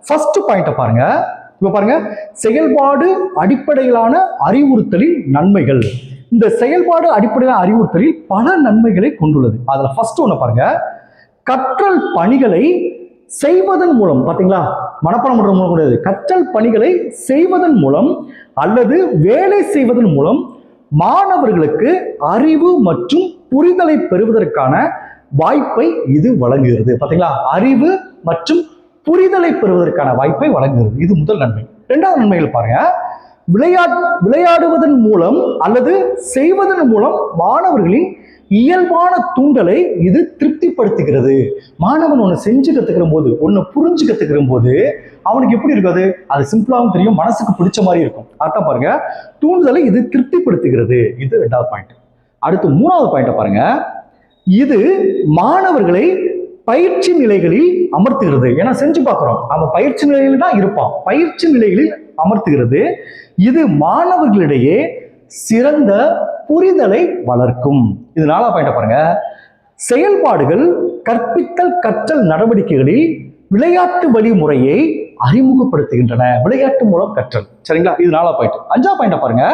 First பாயிண்ட பாருங்க. இப்ப பாருங்க, செயல்பாடு அடிப்படையிலான அறிவுறுத்தலின் நன்மைகள். இந்த செயல்பாடு அடிப்படையிலான அறிவுறுத்தலில் பல நன்மைகளை கொண்டுள்ளது. அதுல ஃபர்ஸ்ட் ஒண்ணு பாருங்க, கற்றல் பணிகளை செய்வதன் மூலம், பாத்தீங்களா, மனப்பாடம் பண்ற மூலம் கூடாது, கற்றல் பணிகளை செய்வதன் மூலம் அல்லது வேலை செய்வதன் மூலம் மாணவர்களுக்கு அறிவு மற்றும் புரிதலை பெறுவதற்கான வாய்ப்பை இது வழங்குகிறது. பாத்தீங்களா, அறிவு மற்றும் புரிதலை பெறுவதற்கான வாய்ப்பை வழங்குகிறது. இது முதல் நன்மை. இரண்டாவது நன்மைகள் பாருங்க, விளையாடுவதன் மூலம் அல்லது செய்வதன் மூலம் மாணவர்களின் இயல்பான தூண்டலை இது திருப்திப்படுத்துகிறது. மாணவன் ஒன்று செஞ்சு கத்துக்கிற போது, ஒன்று புரிஞ்சு கத்துக்கிற போது அவனுக்கு எப்படி இருக்காது, அது சிம்பிளாகவும் தெரியும், மனசுக்கு பிடிச்ச மாதிரி இருக்கும். அதான் பாருங்க, தூண்டுதலை இது திருப்திப்படுத்துகிறது. இது ரெண்டாவது பாயிண்ட். அடுத்து மூணாவது பாயிண்ட பாருங்க, இது மாணவர்களை பயிற்சி நிலைகளில் அமர்த்துகிறது. ஏன்னா செஞ்சு பார்க்கிறோம், அவன் பயிற்சி நிலையில் தான் இருப்பான், பயிற்சி நிலைகளில் அமர்த்துகிறது. இது மாணவர்களிடையே சிறந்த புரிதலை வளர்க்கும். இது நாலாவது பாயிண்ட பாருங்க, செயல்பாடுகள் கற்பித்தல் கற்றல் நடவடிக்கைகளில் விளையாட்டு வழிமுறையை அறிமுகப்படுத்துகின்றன. விளையாட்டு மூலம் கற்றல். சரிங்களா, இது நாலாவது பாயிண்ட். அஞ்சாவது பாயிண்ட பாருங்க,